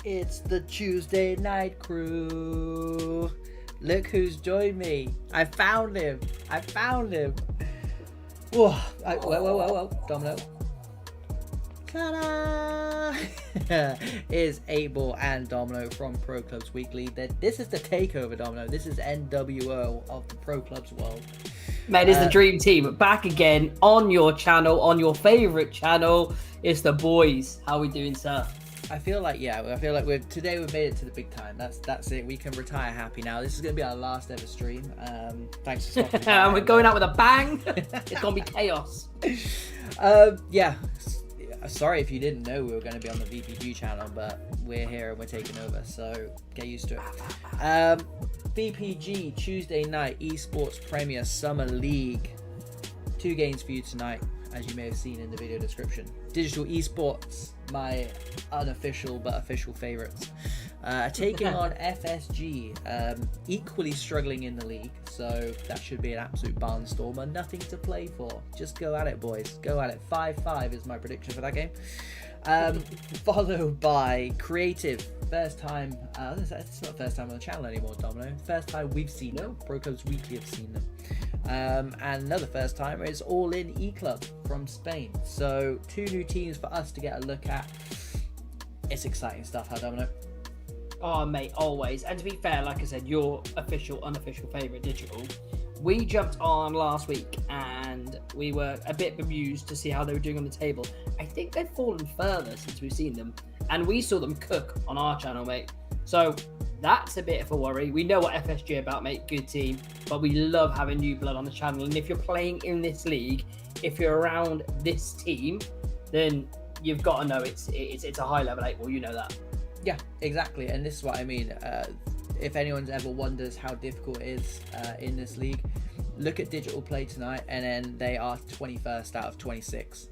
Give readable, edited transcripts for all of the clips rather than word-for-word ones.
It's the Tuesday night crew. Look who's joined me. I found him. Whoa. Whoa. Domino. Ta-da! Is Abel and Domino from Pro Clubs Weekly. This is the takeover, Domino. This is NWO of the Pro Clubs world. Mate, it's the dream team. Back again on your channel, on your favourite channel. It's the boys. How we doing, sir? I feel like today we've made it to the big time. That's it. We can retire happy now. This is going to be our last ever stream. Thanks for stopping by. And we're going out with a bang. It's going to be chaos. Yeah. Sorry if you didn't know we were going to be on the VPG channel, but we're here and we're taking over, so get used to it. VPG Tuesday night Esports Premier Summer League. 2 games for you tonight, as you may have seen in the video description. Digital Esports, my unofficial but official favourites, taking on FSG, equally struggling in the league, so that should be an absolute barnstormer. Nothing to play for. Just go at it, boys. Go at it. 5-5 is my prediction for that game. Followed by Creative. First time, it's not first time on the channel anymore, Domino. First time we've seen them. Pro Clubs Weekly have seen them. And another first timer is All In eClub from Spain. So 2 new teams for us to get a look at. It's exciting stuff, huh, Domino? Oh, mate, always. And to be fair, like I said, your official, unofficial favourite digital. We jumped on last week and we were a bit bemused to see how they were doing on the table. I think they've fallen further since we've seen them. And we saw them cook on our channel, mate. So that's a bit of a worry. We know what FSG are about, mate. Good team. But we love having new blood on the channel. And if you're playing in this league, if you're around this team, then you've got to know it's a high level 8 ball. You know that. Yeah, exactly. And this is what I mean. If anyone's ever wonders how difficult it is in this league, look at digital play tonight, and then they are 21st out of 26.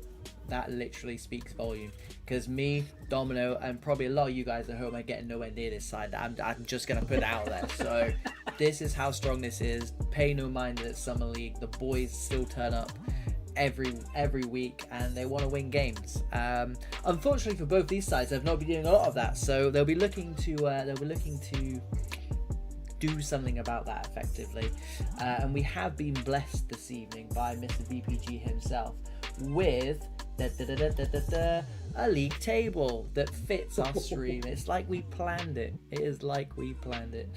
That literally speaks volume. Because me, Domino, and probably a lot of you guys at home are getting nowhere near this side. I'm just going to put it out there. So this is how strong this is. Pay no mind that it's Summer League. The boys still turn up every week, and they want to win games. Unfortunately for both these sides, they've not been doing a lot of that. So they'll be looking to do something about that effectively. And we have been blessed this evening by Mr. VPG himself with a league table that fits our stream. It's like we planned it. It is like we planned it.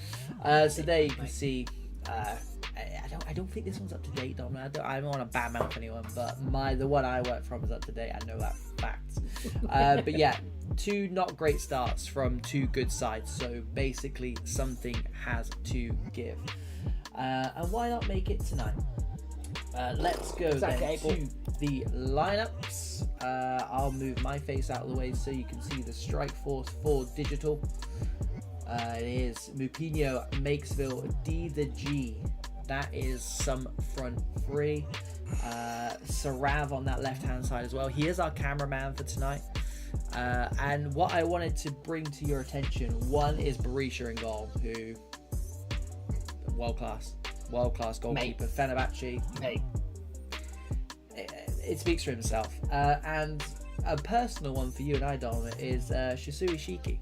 So there you can see. I don't think this one's up to date, Dom. I don't want to badmouth anyone, but the one I work from is up to date. I know that fact. But yeah, 2 not great starts from 2 good sides. So basically, something has to give. And why not make it tonight? Let's go then to the lineups. I'll move my face out of the way so you can see the strike force for digital. It is Mupinho, Makesville, D the G. That is some front 3. Sarav on that left hand side as well. He is our cameraman for tonight. And what I wanted to bring to your attention, one is Berisha in goal, who world class goalkeeper. Mate. Fenerbahce. Mate. It speaks for himself. And a personal one for you and I, Dom, is Shisui Shiki.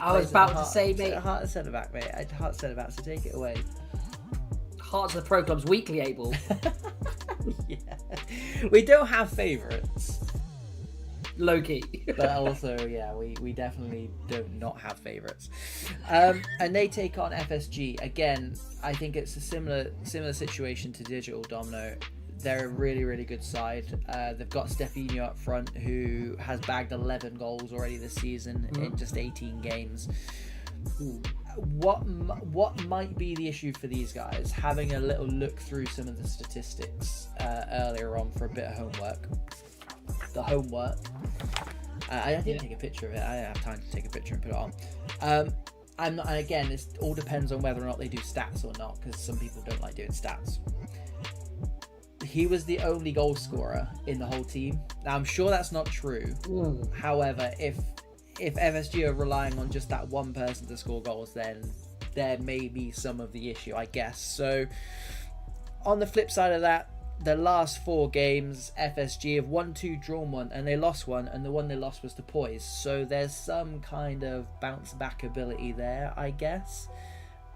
I was about to say, mate. Heart of centre back, mate. Heart of centre back, so take it away. Hearts of the Pro Clubs Weekly, Abel. Yeah. We don't have favourites. Low key. But also, yeah, we definitely don't not have favourites. And they take on FSG. Again, I think it's a similar situation to Digital, Domino. They're a really, really good side. They've got Stefinho up front, who has bagged 11 goals already this season in just 18 games. What might be the issue for these guys? Having a little look through some of the statistics earlier on for a bit of homework. The homework. I didn't take a picture of it. I didn't have time to take a picture and put it on. I'm not. And again, this all depends on whether or not they do stats or not, because some people don't like doing stats. He was the only goal scorer in the whole team. Now, I'm sure that's not true. However, if FSG are relying on just that one person to score goals, then there may be some of the issue, I guess. So on the flip side of that, the last 4 games, FSG have won 2, drawn 1, and they lost 1, and the one they lost was to Poise. So there's some kind of bounce back ability there, I guess.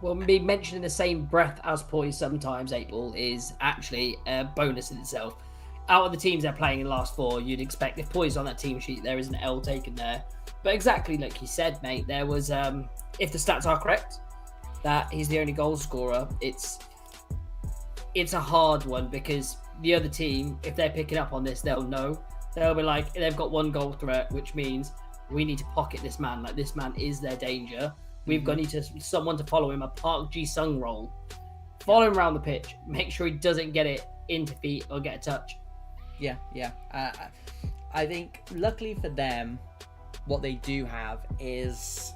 Well, me mentioned in the same breath as Poise sometimes, 8-Ball, is actually a bonus in itself. Out of the teams they're playing in the last 4, you'd expect if Poise on that team sheet, there is an L taken there. But exactly like you said, mate, there was, if the stats are correct, that he's the only goal scorer, it's a hard one, because the other team, if they're picking up on this, they'll know. They'll be like, they've got 1 goal threat, which means we need to pocket this man. Like, this man is their danger. We've got someone to follow him, a Park Ji-sung role. Follow him around the pitch. Make sure he doesn't get it into feet or get a touch. Yeah. I think, luckily for them, what they do have is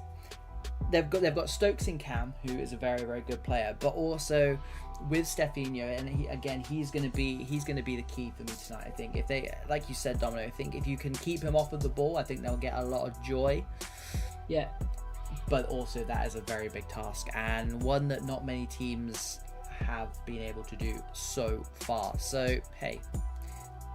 they've got Stokes in Cam, who is a very, very good player, but also with Stefinho, and he's going to be the key for me tonight. I think if they, like you said, Domino, I think if you can keep him off of the ball, I think they'll get a lot of joy. Yeah. But also that is a very big task, and one that not many teams have been able to do so far. So hey,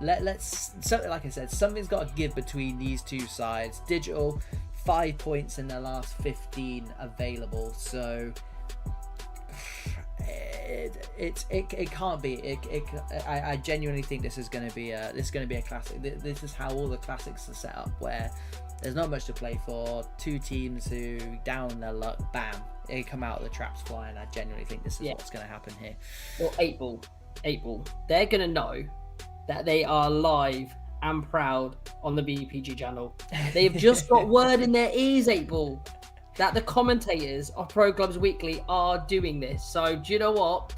let's like I said, something's got to give between these two sides. Digital 5 points in their last 15 available, so it can't be. I genuinely think this is going to be a classic. This is how all the classics are set up, where there's not much to play for. 2 teams who, down their luck, bam, they come out of the traps flying. I genuinely think this is what's going to happen here. Well, 8-Ball, they're going to know that they are live and proud on the BPG channel. They've just got word in their ears, 8-Ball, that the commentators of Pro Clubs Weekly are doing this. So do you know what?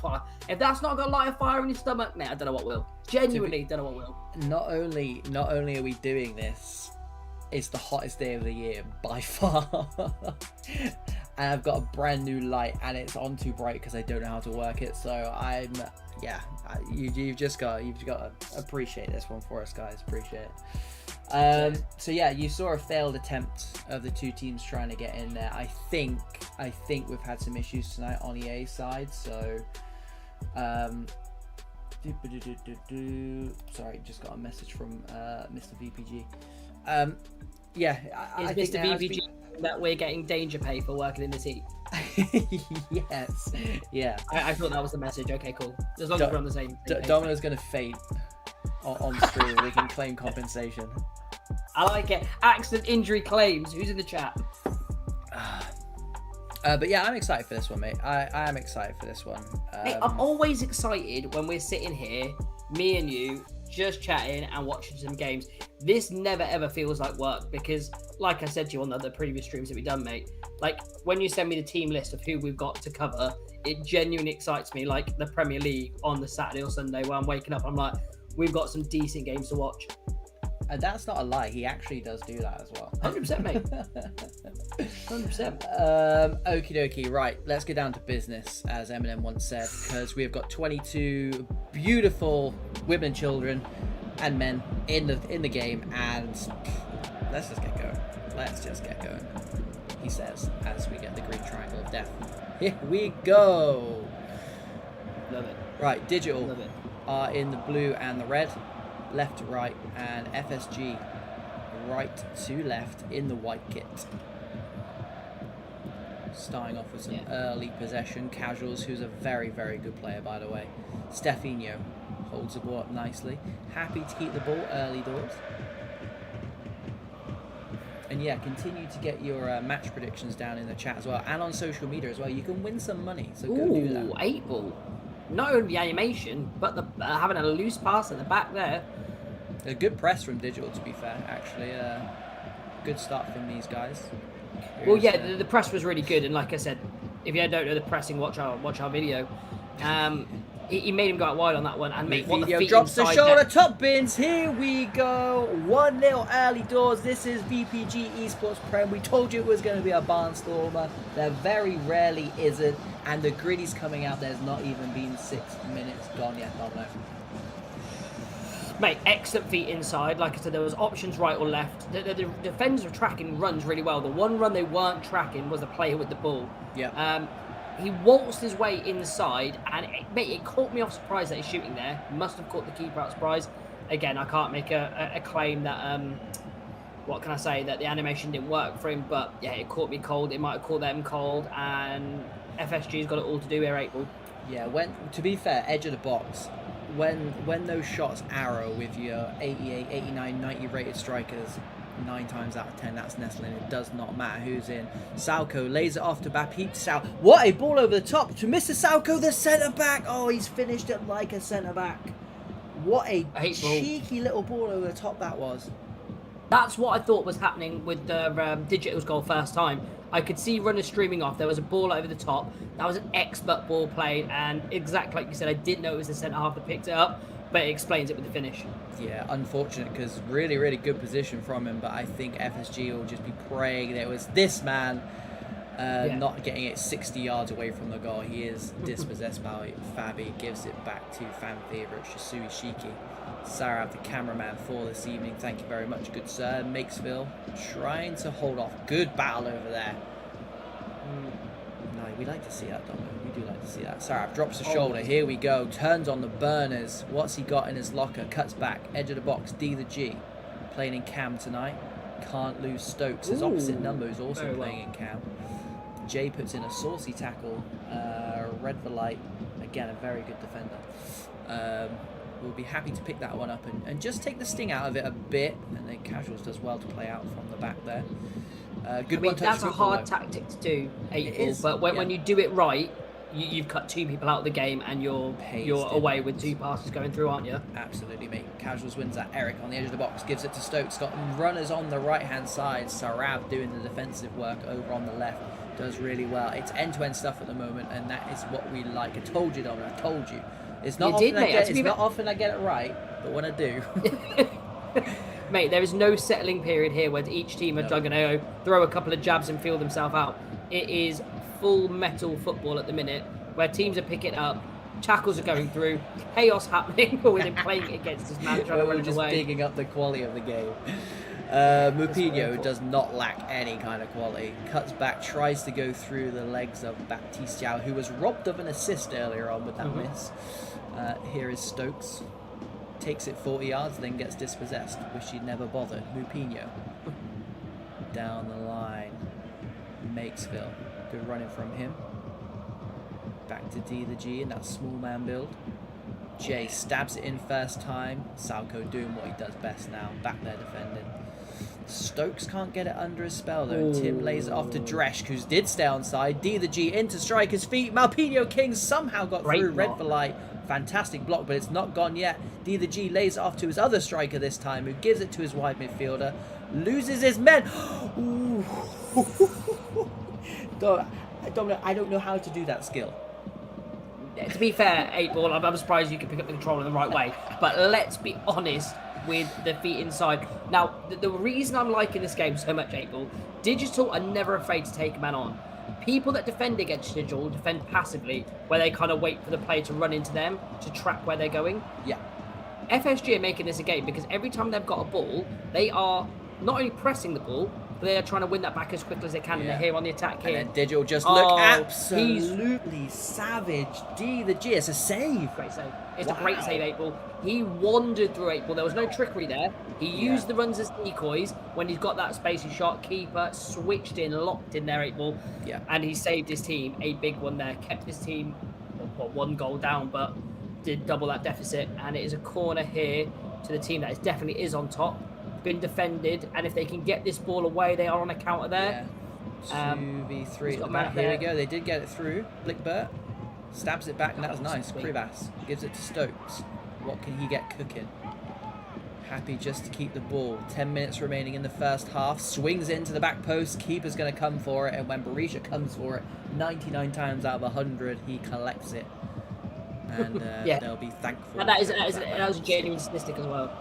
If that's not going to light a fire in your stomach, mate, I don't know what will. Genuinely, don't know what will. Not only are we doing this, it's the hottest day of the year by far. And I've got a brand new light, and it's on too bright because I don't know how to work it. So you've just got to appreciate this one for us, guys. Appreciate it. So yeah, you saw a failed attempt of the 2 teams trying to get in there. I think we've had some issues tonight on EA's side. So sorry, just got a message from Mr. VPG. Yeah, I think think Mr. VPG that we're getting danger pay for working in the heat. Yes, yeah. I thought that was the message. Okay, cool. As long as we're on the same page. Domino's going to faint on stream. We can claim compensation. I like it. Accident injury claims. Who's in the chat? But yeah, I'm excited for this one, mate. I am excited for this one. Hey, I'm always excited when we're sitting here, me and you, just chatting and watching some games. This never ever feels like work, because like I said to you on the previous streams that we've done, mate, like when you send me the team list of who we've got to cover, it genuinely excites me, like the Premier League on the Saturday or Sunday where I'm waking up, I'm like, we've got some decent games to watch. And that's not a lie, he actually does do that as well. 100%, mate. 100%. Okie dokie, right, let's get down to business, as Eminem once said, because we've got 22 beautiful women and children and men in the game, and let's just get going, he says, as we get the green triangle of death. Here we go. Love it. Right, Digital Love it. are in the blue and the red, left to right, and FSG right to left in the white kit. Starting off with some early possession. Casuals, who's a very, very good player, by the way. Stefinho holds the ball up nicely. Happy to keep the ball early doors. And yeah, continue to get your match predictions down in the chat as well, and on social media as well. You can win some money, so go do that. 8-Ball. Not only the animation, but the having a loose pass at the back there. A good press from Digital, to be fair, actually. Good start from these guys. Well, yeah, the press was really good, and like I said, if you don't know the pressing, watch our video. He made him go out wide on that one, and mate, what the feet drops the shoulder, there. top bins. Here we go. 1-0 early doors. This is VPG Esports Premier. We told you it was going to be a barnstormer. There very rarely isn't, and the griddy's coming out. There's not even been 6 minutes gone yet. Domino. Mate, excellent feet inside. Like I said, there was options right or left. The defenders were tracking runs really well. The one run they weren't tracking was the player with the ball. Yeah. He waltzed his way inside, and it caught me off surprise that he's shooting there. Must have caught the keeper out surprise. Again, I can't make a claim that what can I say, that the animation didn't work for him, but yeah, it caught me cold. It might have caught them cold, and FSG's got it all to do here, April. Yeah, to be fair, edge of the box, when those shots arrow with your 88, 89, 90 rated strikers, 9 times out of 10 that's nestling. It does not matter who's in. Salko lays it off to Baptiste Sal. What a ball over the top to Mr. Salko, the centre back. Oh, he's finished it like a centre back. What a cheeky little ball over the top that was. That's what I thought was happening with the Digital's goal first time. I could see runners streaming off. There was a ball over the top. That was an expert ball played, and exactly like you said, I didn't know it was the centre half that picked it up, but it explains it with the finish. Yeah, unfortunate, because really, really good position from him, but I think FSG will just be praying that it was this man not getting it 60 yards away from the goal. He is dispossessed by Fabi, gives it back to fan favourite Shisui Shiki. Sarah, the cameraman for this evening, thank you very much, good sir. Makesville trying to hold off. Good battle over there. No, we like to see that, don't we? We do like to see that. Sarah drops the shoulder. Here we go. Turns on the burners. What's he got in his locker? Cuts back. Edge of the box. D the G. Playing in cam tonight. Can't lose Stokes. His opposite number is also playing in cam. Jay puts in a saucy tackle. Red for light. Again, a very good defender. We'll be happy to pick that one up and just take the sting out of it a bit. And then Casuals does well to play out from the back there. That's a hard tactic to do, April, but when you do it right, you've cut 2 people out of the game, and you're away with 2 passes going through, aren't you? Absolutely, mate. Casuals wins that. Eric on the edge of the box gives it to Stokes. Got runners on the right-hand side. Sarab doing the defensive work over on the left. Does really well. It's end-to-end stuff at the moment, and that is what we like. I told you, Dominic. I told you. It's not often I get it right, but when I do... Mate, there is no settling period here where each team are going to throw a couple of jabs and feel themselves out. It is full metal football at the minute, where teams are picking up, tackles are going through, chaos happening with him playing it against his man trying to run just away. Bigging up the quality of the game. Mupinho does not lack any kind of quality. Cuts back, tries to go through the legs of Baptiste Yao, who was robbed of an assist earlier on with that miss. Here is Stokes. Takes it 40 yards, then gets dispossessed. Wish he'd never bothered. Mupinho. Down the line. Makesville. Good running from him. Back to D the G in that small man build. Jay stabs it in first time. Salko doing what he does best now. Back there defending. Stokes can't get it under his spell though. Tim lays it off to Dresch, who did stay on side. D the G into striker's feet. Malpino King somehow got through. Red for light. Fantastic block, but it's not gone yet. D the G lays it off to his other striker this time, who gives it to his wide midfielder. Loses his men. Dominic, I don't know how to do that skill. To be fair, 8-ball, I'm surprised you can pick up the controller in the right way. But let's be honest with the feet inside. Now, the reason I'm liking this game so much, 8-ball, Digital are never afraid to take a man on. People that defend against Digital defend passively, where they kind of wait for the player to run into them to track where they're going. Yeah. FSG are making this a game because every time they've got a ball, they are not only pressing the ball, but they are trying to win that back as quickly as they can, and they're here on the attack here. And then Digital just look absolutely savage. D the G, it's a save. Great save. It's a great save, 8-ball. He wandered through 8-ball. There was no trickery there. He used the runs as decoys. When he's got that space, he shot, keeper, switched in, locked in there, 8-ball. Yeah. And he saved his team. A big one there. Kept his team, 1 goal down, but did double that deficit. And it is a corner here to the team that definitely is on top. Been defended, and if they can get this ball away, they are on a counter there. 2v3 at the back. Here we go. They did get it through. Blickbert stabs it back, and that was nice. Krivas gives it to Stokes. What can he get cooking? Happy just to keep the ball. 10 minutes remaining in the first half. Swings into the back post. Keeper's going to come for it, and when Berisha comes for it, 99 times out of 100, he collects it. And they'll be thankful. And that was a genuine statistic as well.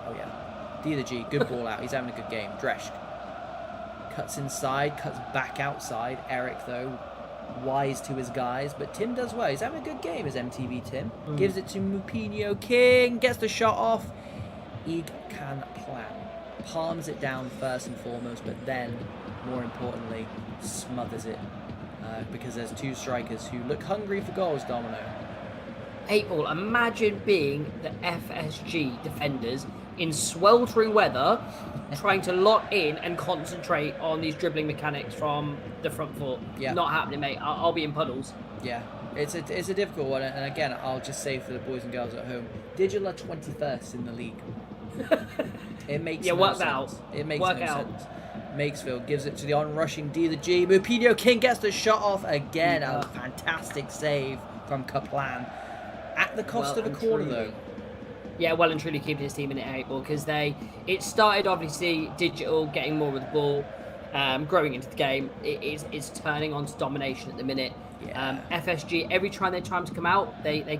Oh, yeah. D the G, good ball out. He's having a good game. Dresch cuts inside, cuts back outside. Eric, though, wise to his guys. But Tim does well. He's having a good game as MTV Tim. Gives it to Mupinho King. Gets the shot off. Ig can plan. Palms it down first and foremost, but then more importantly, smothers it. Because there's two strikers who look hungry for goals, Domino. 8-Ball, imagine being the FSG defenders in sweltering weather, trying to lock in and concentrate on these dribbling mechanics from the front foot. Yeah. Not happening, mate. I'll be in puddles. Yeah, it's a difficult one, and again, I'll just say for the boys and girls at home, Digital are 21st in the league. It makes no work sense. that out. It makes Work no out. sense. Makesville gives it to the on-rushing D the G. Mupinho King gets the shot off again. Yeah. A fantastic save from Kaplan. At the cost of a corner, though. Yeah, well and truly keeping his team in it, 8-Ball, because it started obviously Digital getting more with the ball, growing into the game. It's turning on to domination at the minute. Yeah. FSG, every time they try to come out, they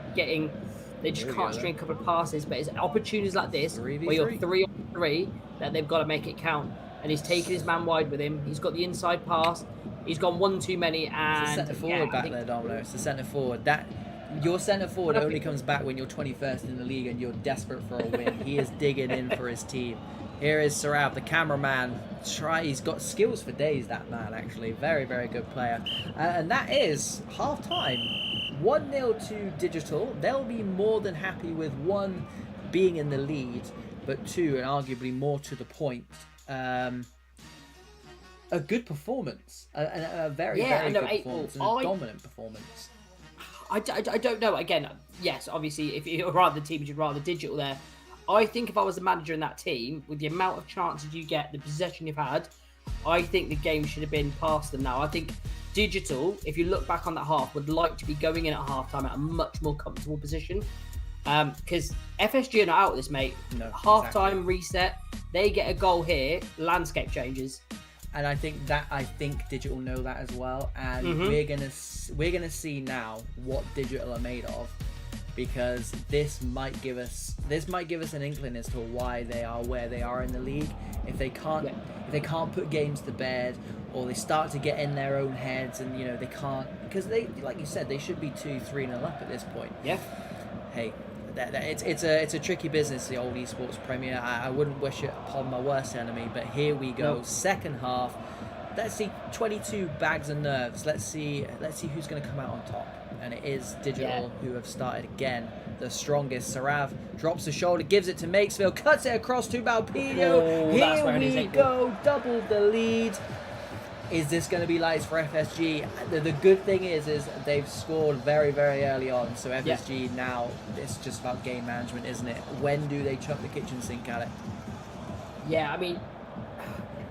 just can't string a couple of passes. But it's opportunities like this where you're 3 on 3 that they've got to make it count. And he's taken his man wide with him. He's got the inside pass. He's gone one too many. And it's a centre forward back there, Domino. It's a centre forward. Your centre forward only comes back when you're 21st in the league and you're desperate for a win. He is digging in for his team. Here is Sarab, the cameraman. He's got skills for days, that man, actually. Very, very good player. And that is half-time. 1-0 to Digital. They'll be more than happy with 1 being in the lead, but 2, and arguably more to the point, a good performance. A very, very good performance. And a dominant performance. I don't know. Again, yes, obviously, if you're rather the team, you'd rather Digital there. I think if I was the manager in that team, with the amount of chances you get, the possession you've had, I think the game should have been past them now. I think Digital, if you look back on that half, would like to be going in at half-time at a much more comfortable position. Because FSG are not out of this, mate. No, half-time reset, they get a goal here, landscape changes. And I think Digital know that as well, and we're gonna see now what Digital are made of, because this might give us an inkling as to why they are where they are in the league. If they can't put games to bed, or they start to get in their own heads, and they can't, because they, like you said, they should be 2-3-0 up at this point. Yeah. Hey. It's a tricky business, the old Esports Premier. I wouldn't wish it upon my worst enemy, but here we go. Second half. Let's see, 22 bags of nerves. Let's see who's going to come out on top. And it is Digital who have started again. The strongest. Sarav drops the shoulder, gives it to Makesville, cuts it across to Malpino. Here we go, double the lead. Is this going to be lights for FSG? The good thing is they've scored very, very early on. So FSG now, it's just about game management, isn't it? When do they chuck the kitchen sink at it? Yeah, I mean,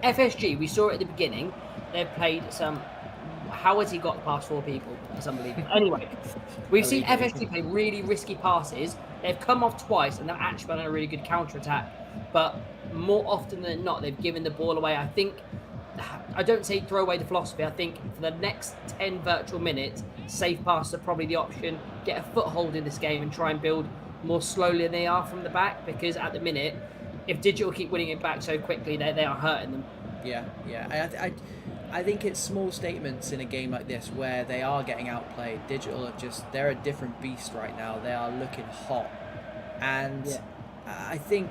FSG, we saw it at the beginning. They've played some... How has he got past 4 people? It's unbelievable. Anyway, we've seen FSG play really risky passes. They've come off twice, and they've actually done a really good counter-attack. But more often than not, they've given the ball away. I don't say throw away the philosophy. I think for the next 10 virtual minutes, safe passes are probably the option. Get a foothold in this game and try and build more slowly than they are from the back, because at the minute, if Digital keep winning it back so quickly, they are hurting them. Yeah. I think it's small statements in a game like this where they are getting outplayed. Digital they're a different beast right now. They are looking hot. And I think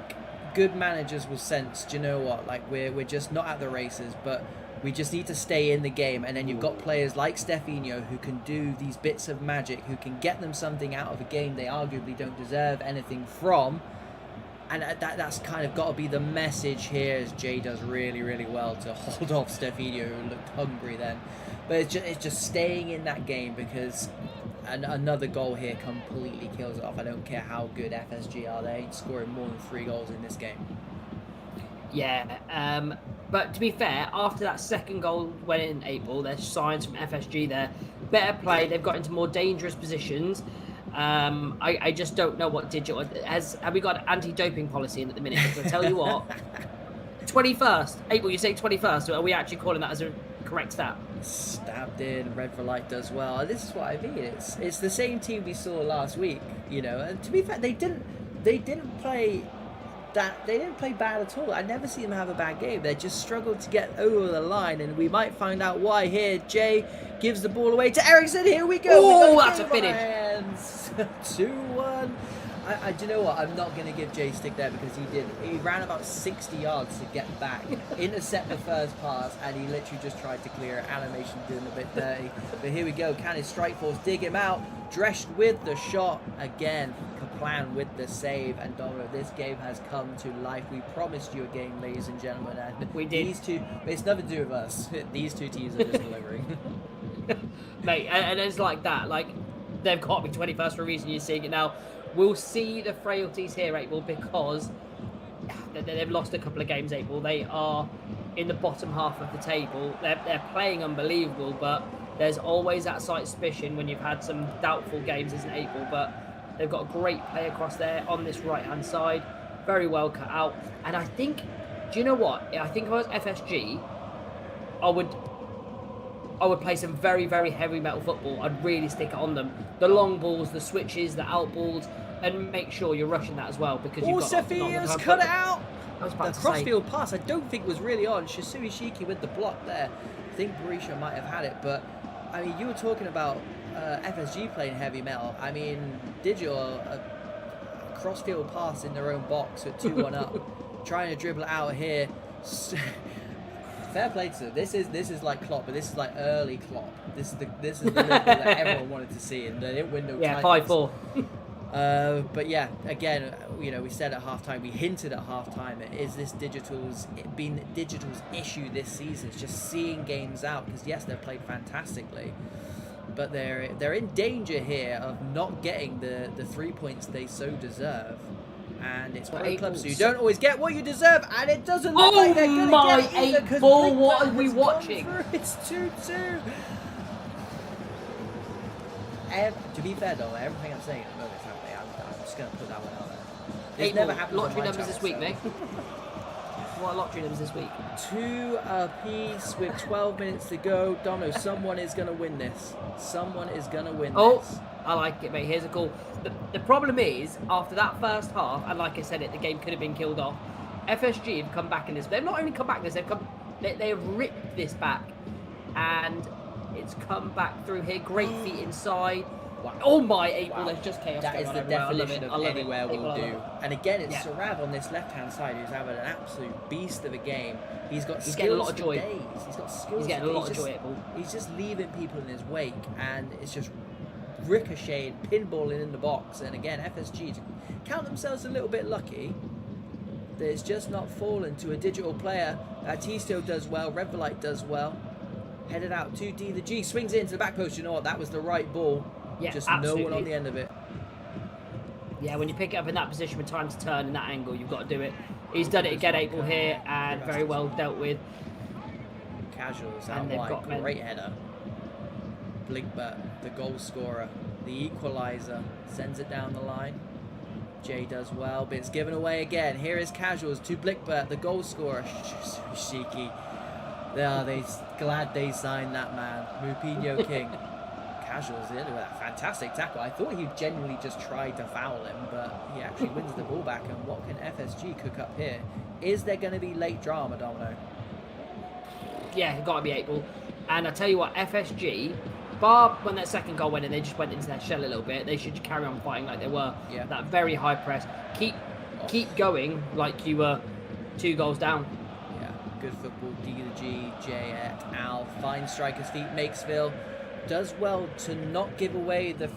good managers will sense, do you know what, like we're just not at the races, but we just need to stay in the game. And then you've got players like Stefinho who can do these bits of magic, who can get them something out of a game they arguably don't deserve anything from. And that's kind of got to be the message here, as Jay does really, really well to hold off Stefinho, who looked hungry then. But it's just staying in that game, because another goal here completely kills it off. I don't care how good FSG are, they ain't scoring more than 3 goals in this game. Yeah, but to be fair, after that second goal went in 8-Ball, there's signs from FSG there. Better play, they've got into more dangerous positions. I just don't know what Digital have we got an anti-doping policy in at the minute? Because I tell you what, 21st, 8-Ball, you say 21st, are we actually calling that as a correct stat? Stabbed in, red for light does well. This is what I mean. It's the same team we saw last week, And to be fair, they didn't play bad at all. I never see them have a bad game. They just struggled to get over the line, and we might find out why here. Jay gives the ball away to Eriksson. Here we go. Oh, that's a finish. 2-1. Do you know what? I'm not going to give Jay stick there because he ran about 60 yards to get back, intercept the first pass, and he literally just tried to clear it. Animation doing a bit dirty. But here we go. Can his strike force dig him out? Drescht with the shot again. Kaplan with the save. And Domino, this game has come to life. We promised you a game, ladies and gentlemen. And we did. These two, it's nothing to do with us. These two teams are just delivering. Mate, and it's like that. Like, they've got to be 21st for a reason. You're seeing it now. We'll see the frailties here, April, because they've lost a couple of games, April. They are in the bottom half of the table. They're playing unbelievable, but there's always that slight suspicion when you've had some doubtful games, isn't it, April? But they've got a great play across there on this right-hand side. Very well cut out. And I think, do you know what? I think if I was FSG, I would play some very, very heavy metal football. I'd really stick it on them. The long balls, the switches, the out balls, and make sure you're rushing that as well because you've got. Sefia's cut it out. I was about the to crossfield pass, I don't think was really on. Shisui Shiki with the block there. I think Berisha might have had it, but I mean, you were talking about FSG playing heavy metal. I mean, Digital, a crossfield pass in their own box with 2-1 up, trying to dribble it out here. Fair play to them. This is like Klopp, but this is like early Klopp. This is the Liverpool that everyone wanted to see, and they didn't win no titles. 5-4. But yeah, again, you know, we said at halftime, we hinted at halftime, is this Digital's issue this season? It's just seeing games out, because yes, they've played fantastically, but they're in danger here of not getting the 3 points they so deserve. And it's Pro Clubs, so you don't always get what you deserve, and it doesn't look like they're going to get it either, because what are we watching? It's 2-2. To be fair though, everything I'm saying at the moment is happening. I'm just going to put that one out there. It's never happened. Lottery numbers this week, mate. What are lottery numbers this week? 2 apiece with 12 minutes to go. Domino, someone is going to win this. Someone is going to win this. I like it, mate. Here's a call. The problem is, after that first half, and like I said, the game could have been killed off. FSG have come back in this. They've not only come back in this, they've ripped this back, and it's come back through here. Great feet inside. Wow. Oh my, April, there's just chaos. That is the definition of anywhere will do. And again, it's Sarav on this left-hand side who's having an absolute beast of a game. He's getting a lot of joy. He's got skills. He's getting a lot of joy, April. He's just leaving people in his wake, and it's just ricocheting, pinballing in the box. And again, FSG count themselves a little bit lucky that it's just not fallen to a Digital player. Tisto does well, Redvolite does well. Headed out to D. The G swings it into the back post. You know what? That was the right ball. Yeah, just absolutely. no one on the end of it. Yeah, when you pick it up in that position with time to turn in that angle, you've got to do it. He's done it again, April here, and very well dealt with. Casuals out wide, great header. Blinkbert, the goal scorer, the equaliser, sends it down the line. Jay does well, but it's given away again. Here is Casuals to Blinkbert, the goal scorer. Shiki. They're glad they signed that man. Mupinho King. Casuals in with that fantastic tackle. I thought he genuinely just tried to foul him, but he actually wins the ball back. And what can FSG cook up here? Is there going to be late drama, Domino? Yeah, got to be April. And I tell you what, FSG, bar when that second goal went in, they just went into their shell a little bit. They should carry on fighting like they were. Yeah. That very high press. Keep going like you were 2 goals down. Yeah, good football. D to G, J et al. Fine striker's feet. Makesville does well to not give away the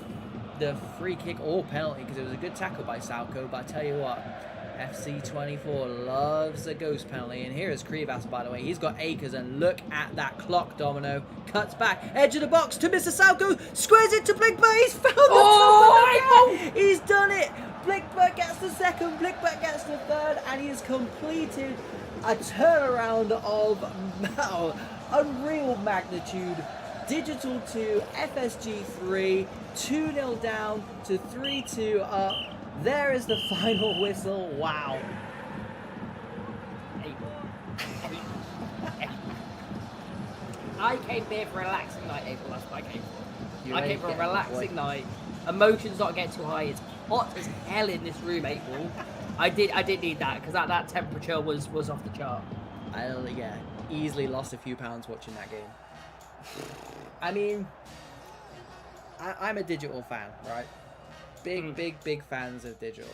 free kick or penalty, because it was a good tackle by Salco. But I tell you what, FC24 loves a ghost penalty. And here is Krivas, by the way. He's got acres, and look at that clock, Domino. Cuts back, edge of the box to Mr. Salco. Squares it to Blinkbert. He's found the top. He's done it. Blinkbert gets the second. Blinkbert gets the third. And he has completed a turnaround of unreal magnitude. Digital 2, FSG 3, 2-0 down to 3-2 up. There is the final whistle. Wow. I came here for a relaxing night, April. That's what I came for. I came for a relaxing night. Emotions not getting too high. It's hot as hell in this room, April. I did need that, because that temperature was off the chart. Yeah, easily lost a few pounds watching that game. I mean, I'm a Digital fan, right? big fans of digital.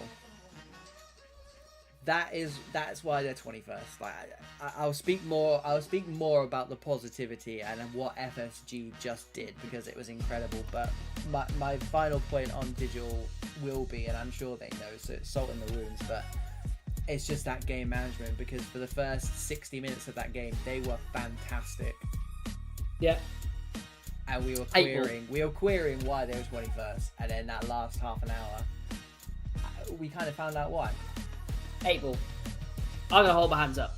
That's why they're 21st. Like, I'll speak more about the positivity and what FSG just did, because it was incredible. But my final point on digital will be, and I'm sure they know, so it's salt in the wounds, but it's just that game management, because for the first 60 minutes of that game, they were fantastic. Yeah. And we were querying why they were 21st, and then that last half an hour, we kind of found out why. 8-ball. I'm gonna hold my hands up.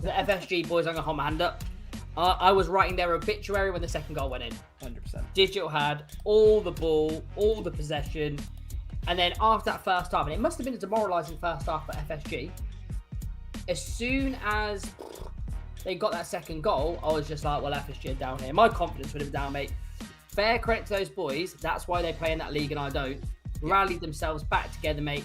The FSG boys, I'm gonna hold my hand up. I was writing their obituary when the second goal went in. 100%. Digital had all the ball, all the possession, and then after that first half, and it must have been a demoralising first half for FSG. As soon as they got that second goal, I was just like, well, FSG are down here. My confidence would have been down, mate. Fair credit to those boys. That's why they play in that league and I don't. Rallied themselves back together, mate.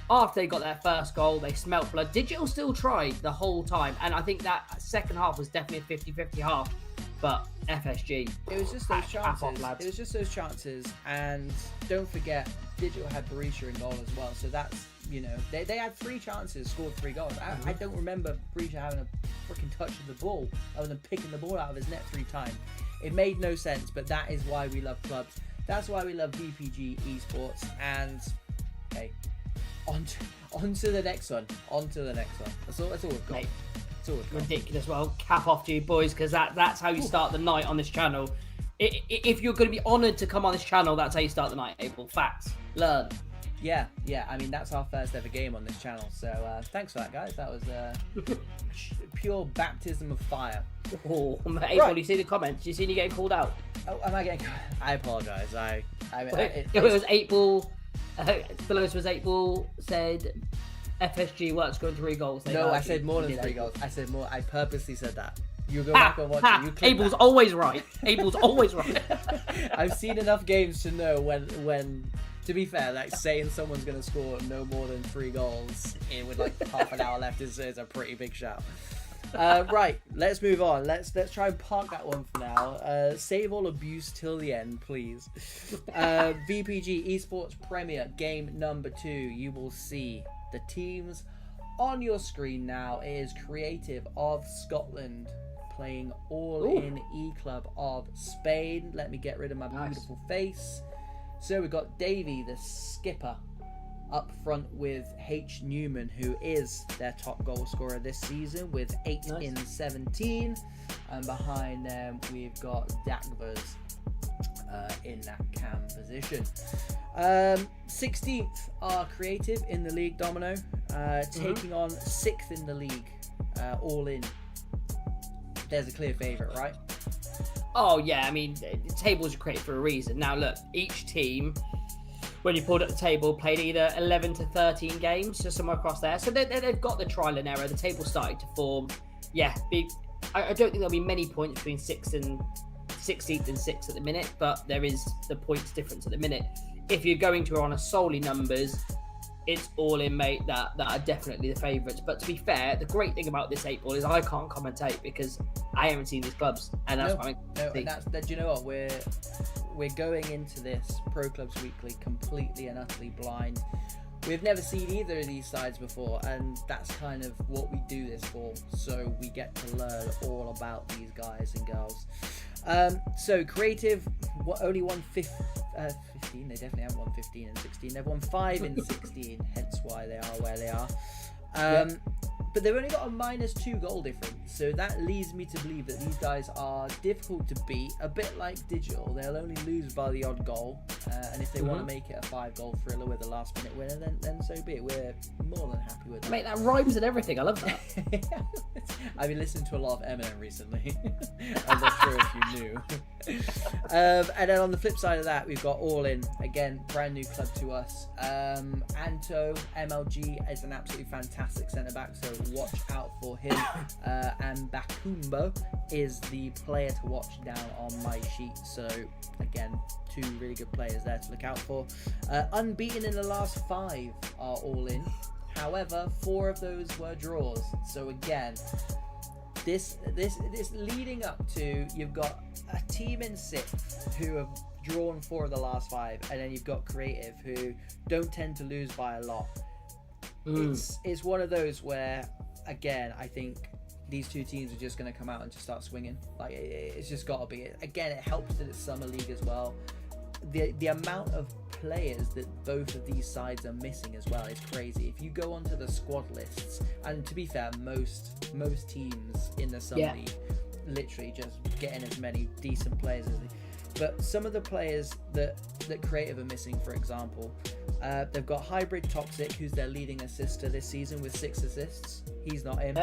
After they got their first goal, they smelt blood. Digital still tried the whole time. And I think that second half was definitely a 50-50 half. But FSG. It was just those chances. It was just those chances. And don't forget, Digital had Berisha in goal as well. So that's, you know, they had 3 chances, scored 3 goals. I don't remember Berisha having a freaking touch of the ball other than picking the ball out of his net 3 times. It made no sense, but that is why we love clubs. That's why we love VPG esports. And, okay. On to the next one. That's all we've got. Mate, that's all we've got. Ridiculous. Well, cap off to you boys, because that's how you start the night on this channel. If you're going to be honoured to come on this channel, that's how you start the night, April. Facts. Learn. Yeah. I mean, that's our first ever game on this channel. So thanks for that, guys. That was pure baptism of fire. Oh, April, you see the comments? You seen you getting called out? Oh, am I getting? I apologise. It was April. Below us was 8-ball, said FSG weren't scoring 3 goals. No, I said more than 3 goals. I said more. I purposely said that. You go back and watch it. Abel's always right. Abel's always right. I've seen enough games to know when. To be fair, like saying someone's going to score no more than 3 goals with like half an hour left is a pretty big shout. Right, let's move on. Let's try and park that one for now. Save all abuse till the end, please. VPG Esports Premier game number 2. You will see the teams on your screen now. It is Creative of Scotland playing all in eClub of Spain. Let me get rid of my beautiful face. So we've got Davey, the skipper, up front with H. Newman, who is their top goal scorer this season with 8 in 17. And behind them, we've got Dagvers in that cam position. 16th are Creative in the league, Domino, taking on 6th in the league, all in. There's a clear favourite, right? Oh, yeah. I mean, the tables are created for a reason. Now, look, each team, when you pulled up the table, played either 11 to 13 games, so somewhere across there. So they've got the trial and error. The table's starting to form. Yeah, I don't think there'll be many points between 16th and 6th at the minute, but there is the points difference at the minute. If you're going to run solely numbers, it's all in, mate, that are definitely the favourites. But to be fair, the great thing about this 8-ball is I can't commentate because I haven't seen these clubs, and that's what and do you know what, we're going into this Pro Clubs Weekly completely and utterly blind. We've never seen either of these sides before, and that's kind of what we do this for, so we get to learn all about these guys and girls. So Creative only won 15. They definitely haven't won 15 and 16. They've won 5 in 16, hence why they are where they are. But they've only got a -2 goal difference, so that leads me to believe that these guys are difficult to beat, a bit like Digital. They'll only lose by the odd goal, and if they want to make it a 5-goal thriller with a last-minute winner, then so be it. We're more than happy with that. Mate, that rhymes and everything. I love that. I've been listening to a lot of Eminem recently. I'm not sure if you knew. And then on the flip side of that, we've got All In. Again, brand new club to us. Anto MLG is an absolutely fantastic centre-back, so watch out for him. And Bakumbo is the player to watch down on my sheet. So again, 2 really good players there to look out for. Unbeaten in the last 5 are All In. However, 4 of those were draws. So again, this leading up to, you've got a team in 6th who have drawn 4 of the last 5, and then you've got Creative, who don't tend to lose by a lot. It's one of those where, again, I think these two teams are just going to come out and just start swinging. Like, it's just got to be. Again, it helps that it's summer league as well. The amount of players that both of these sides are missing as well is crazy. If you go onto the squad lists, and to be fair, most teams in the summer league literally just getting as many decent players as they. But some of the players that Creative are missing, for example, they've got Hybrid Toxic, who's their leading assister this season with 6 assists. He's not in.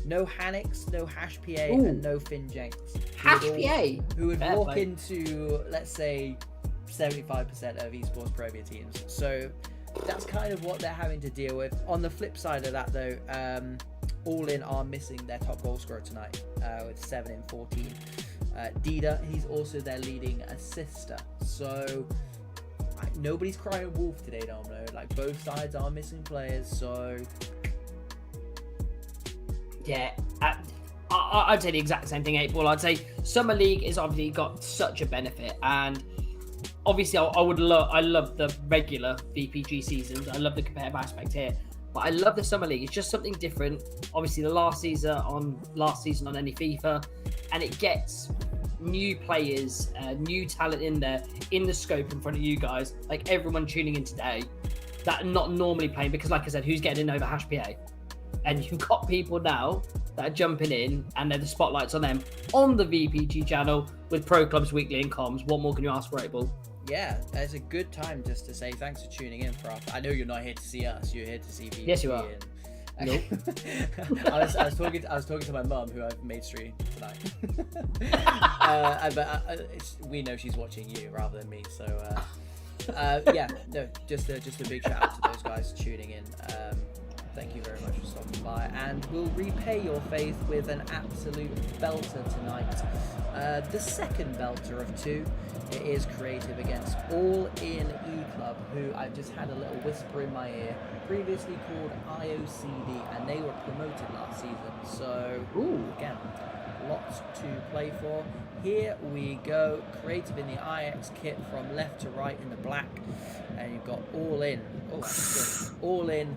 No Hanix, no Hash PA, and no Finn Jenks. Hash PA? Who would walk into, let's say, 75% of Esports Premier teams. So that's kind of what they're having to deal with. On the flip side of that, though, All In are missing their top goal scorer tonight with 7 in 14. Dida, he's also their leading assister. So nobody's crying wolf today, Domino. Like, both sides are missing players, so yeah. I'd say the exact same thing, 8 Ball. I'd say Summer League has obviously got such a benefit, and obviously I love the regular VPG seasons. I love the competitive aspect here, but I love the Summer League. It's just something different. Obviously, the last season on any FIFA, and it gets new players, new talent in there, in the scope in front of you guys. Like everyone tuning in today, that are not normally playing, because like I said, who's getting in over Hash PA? And you've got people now that are jumping in, and the spotlight's on them on the VPG channel with Pro Clubs Weekly and comms. What more can you ask for, 8 Ball? Yeah, it's a good time just to say thanks for tuning in. I know you're not here to see us; you're here to see VPG. Yes, you are. Nope. I was talking to my mum, who I've made stream tonight. We know she's watching you rather than me, so yeah, no, just a big shout out to those guys tuning in. Thank you very much for stopping by, and we'll repay your faith with an absolute belter tonight. The second belter of 2. It is Creative against All In eClub, who I've just had a little whisper in my ear, previously called IOCD, and they were promoted last season. So, again, lots to play for. Here we go. Creative in the IX kit from left to right in the black, and you've got All In. Oh, that's good. All In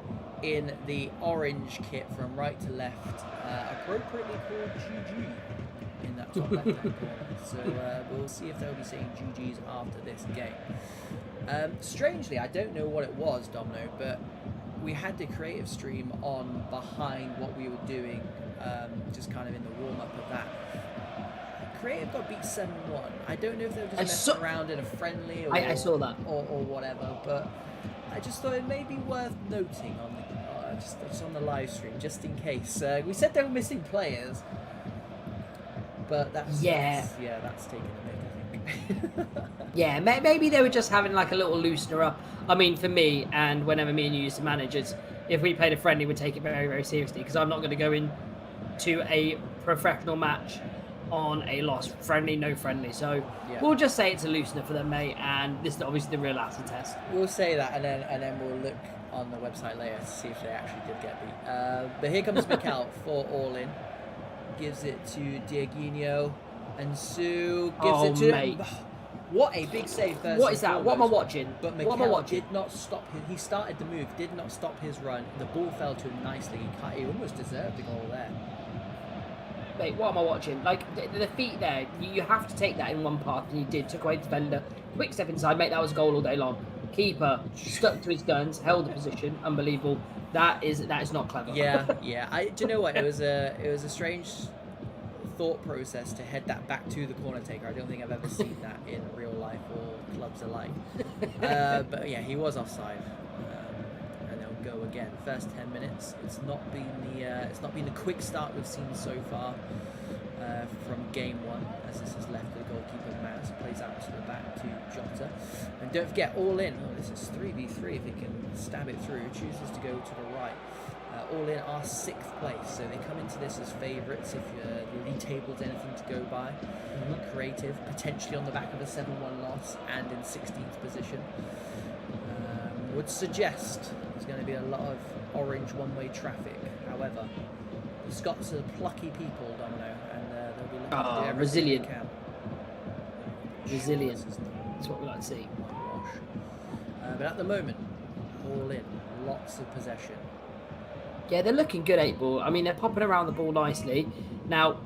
the orange kit from right to left, appropriately called GG in that top left hand corner. So we'll see if they'll be saying GG's after this game. Strangely, I don't know what it was, Domino, but we had the Creative stream on behind what we were doing, just kind of in the warm-up of that. Creative got beat 7-1. I don't know if they were just messing around in a friendly or, I saw that. Or whatever, but I just thought it may be worth noting on just on the live stream, just in case. We said they were missing players, but that's taking a mick, I think. Yeah, maybe they were just having like a little loosener up. I mean, for me, and whenever me and you used to managers, if we played a friendly, we'd take it very, very seriously, because I'm not going to go into a professional match on a loss. Friendly, no friendly. So we'll just say it's a loosener for them, mate, and this is obviously the real acid test. We'll say that, and then we'll look on the website later to see if they actually did get beat. But here comes Mikal for All In. Gives it to Dieguinho, and Sue gives it to mate. What a big save first. What is that? What am I watching? But Mikal did not stop him. He started the move, did not stop his run. The ball fell to him nicely. He almost deserved the goal there. Mate, what am I watching? Like, the feet there, you have to take that in one path, and he did. Took away the defender. Quick step inside, mate, that was a goal all day long. Keeper stuck to his guns, held the position. Unbelievable. That is not clever. Yeah. Do you know what? It was a strange thought process to head that back to the corner taker. I don't think I've ever seen that in real life or clubs alike. But yeah, he was offside. And they'll go again. First 10 minutes. It's not been the quick start we've seen so far from game 1, as this has left the goalkeeper Mass, plays out to the back to Jota, and don't forget All In. This is 3v3 if he can stab it through. Chooses to go to the right. All In are 6th place, so they come into this as favourites if the league table's anything to go by. Creative, potentially on the back of a 7-1 loss and in 16th position. Would suggest there's going to be a lot of orange one-way traffic. However, the Scots are plucky people, Domino, and they'll be looking to do everything they can. Resilient. That's what we like to see. But at the moment, all in, lots of possession. Yeah, they're looking good, 8-Ball. I mean, they're popping around the ball nicely. Now,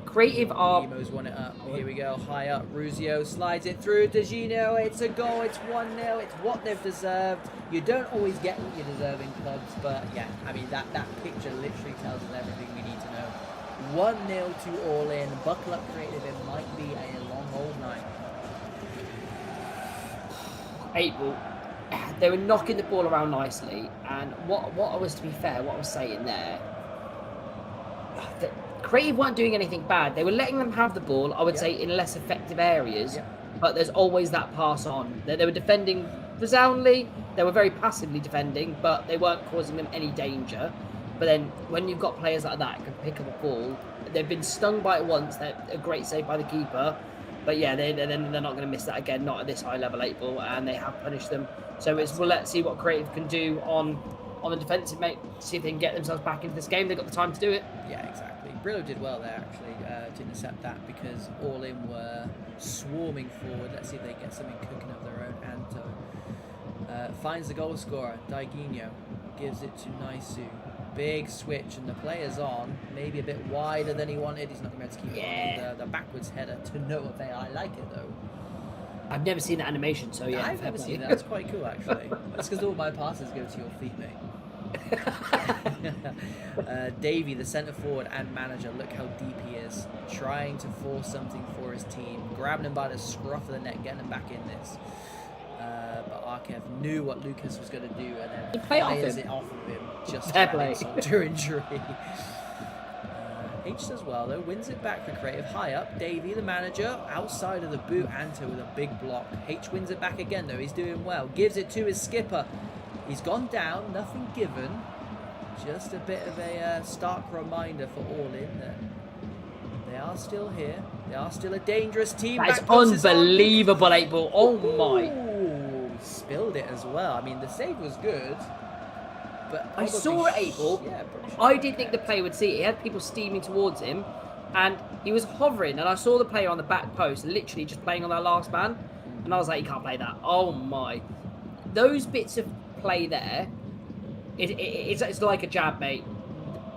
Creative are... Emo's won it up. Here we go, high up. Ruzio slides it through. D'Agino, it's a goal. It's 1-0. It's what they've deserved. You don't always get what you deserve in clubs, but yeah, I mean, that picture literally tells us everything we need to know. 1-0 to All In. Buckle up, Creative. It might be a long old night. 8-Ball. They were knocking the ball around nicely, and what I was, to be fair, what I was saying there, Creative weren't doing anything bad. They were letting them have the ball, I would say, in less effective areas, but there's always that pass on. They were defending resoundly, they were very passively defending, but they weren't causing them any danger. But then when you've got players like that who can pick up a ball, they've been stung by it once, they're a great save by the keeper, but yeah, they're not going to miss that again, not at this high level 8-Ball, and they have punished them. So well, let's see what Creative can do on the defensive, mate. See if they can get themselves back into this game. They've got the time to do it. Yeah, exactly. Brillo did well there, actually, to intercept that, because All In were swarming forward. Let's see if they get something cooking of their own. Anto finds the goal scorer. Daiguinho gives it to Naisu. Big switch, and the player's on. Maybe a bit wider than he wanted. He's not going to be able to keep it on the backwards header to no avail. I like it, though. I've never seen that animation, so yeah. I've never seen that. That's quite cool, actually. That's because all my passes go to your feet, mate. Davey, the centre forward and manager, look how deep he is. Trying to force something for his team. Grabbing him by the scruff of the neck, getting him back in this. But Arkev knew what Lucas was going to do, and then fires it off of him just to injury. H does well though, wins it back for Creative. High up, Davey, the manager, outside of the boot. Anto with a big block. H wins it back again though, he's doing well. Gives it to his skipper. He's gone down, nothing given. Just a bit of a stark reminder for All In that they are still here. They are still a dangerous team. That is unbelievable, 8-Ball. Oh my. Ooh, spilled it as well. I mean, the save was good. But I saw it, 8-Ball. Yeah, I didn't think the player would see it. He had people steaming towards him, and he was hovering, and I saw the player on the back post, literally just playing on that last man, and I was like, he can't play that. Oh my. Those bits of play there, it's like a jab, mate.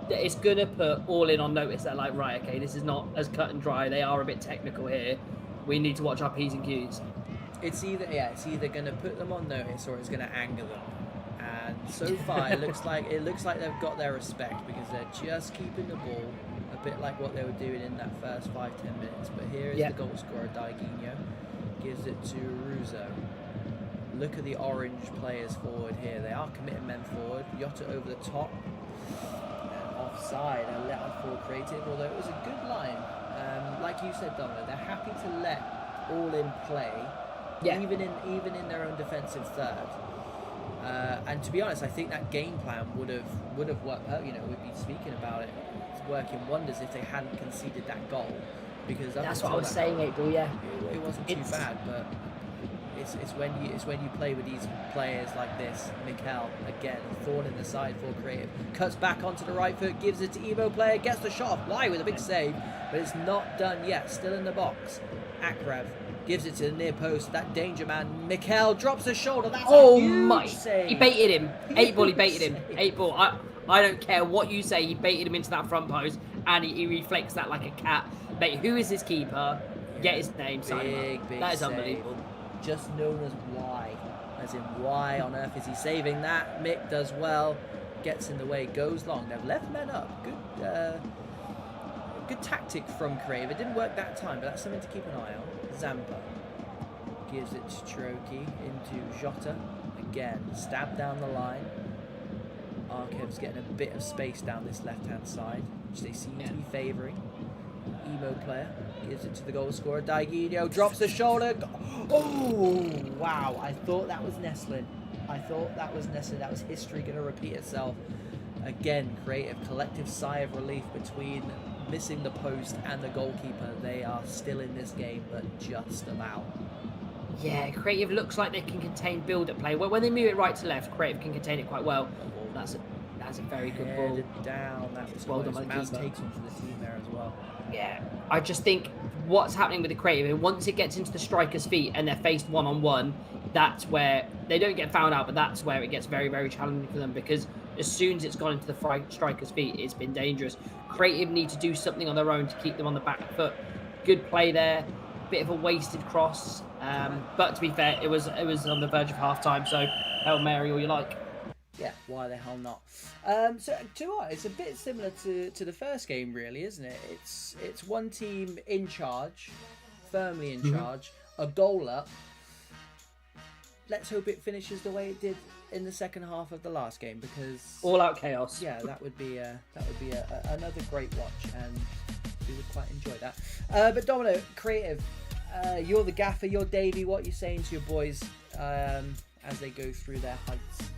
It's going to put All In on notice that, like, right, okay, this is not as cut and dry. They are a bit technical here. We need to watch our P's and Q's. It's either going to put them on notice or it's going to anger them. And so far, it looks like they've got their respect, because they're just keeping the ball, a bit like what they were doing in that first 5-10 minutes. But here is the goal scorer, Daiguinho, gives it to Ruzo. Look at the orange players forward here. They are committing men forward. Yotta over the top. And offside. A let off for Creative, although it was a good line. Like you said, Dominic, they're happy to let All In play, even in their own defensive third. And to be honest, I think that game plan would have worked. We'd be speaking about it. It's working wonders if they hadn't conceded that goal, because that's what I was saying, 8-Ball. Yeah, it wasn't too bad, but it's when you play with these players like this. Mikel again, thorn in the side for Creative. Cuts back onto the right foot, gives it to Evo player, gets the shot off wide with a big save, but it's not done yet. Still in the box. Akrev gives it to the near post. That danger man, Mikel, drops his shoulder. That's a huge save. He baited him. 8-Ball, he baited him. 8-Ball. I don't care what you say. He baited him into that front post, and he reflects that like a cat. Mate, who is his keeper? Get his name. Big that is save. unbelievable. Just known as Y. As in, why on earth is he saving that? Mick does well. Gets in the way. Goes long. They've left men up. Good tactic from Creative. It didn't work that time, but that's something to keep an eye on. Zampa gives it to Cherokee into Jota. Again, stab down the line. Arkev's getting a bit of space down this left-hand side, which they seem to be favouring. Emo player gives it to the goal scorer. Daiguinho drops the shoulder. Oh, wow. I thought that was Neslin. That was history going to repeat itself. Again, Creative, collective sigh of relief between missing the post and the goalkeeper. They are still in this game, but just about. Yeah, Creative looks like they can contain build-up play. When they move it right to left, Creative can contain it quite well. That's a very good ball. Down. That was well done by the Maz keeper. takes one for the team there as well. Yeah, I just think what's happening with the creative, once it gets into the striker's feet and they're faced one-on-one, that's where they don't get found out, but that's where it gets very, very challenging for them, because as soon as it's gone into the striker's feet, it's been dangerous. Creative need to do something on their own to keep them on the back foot. Good play there, bit of a wasted cross, but to be fair, it was on the verge of half-time, so Hail Mary all you like. Yeah, why the hell not? So, it's a bit similar to the first game, really, isn't it? It's one team in charge, firmly in charge, a goal up. Let's hope it finishes the way it did in the second half of the last game, because all-out chaos. Yeah, that would be another great watch, and we would quite enjoy that. But Domino, creative, you're the gaffer, you're Davey. What are you saying to your boys as they go through their heights?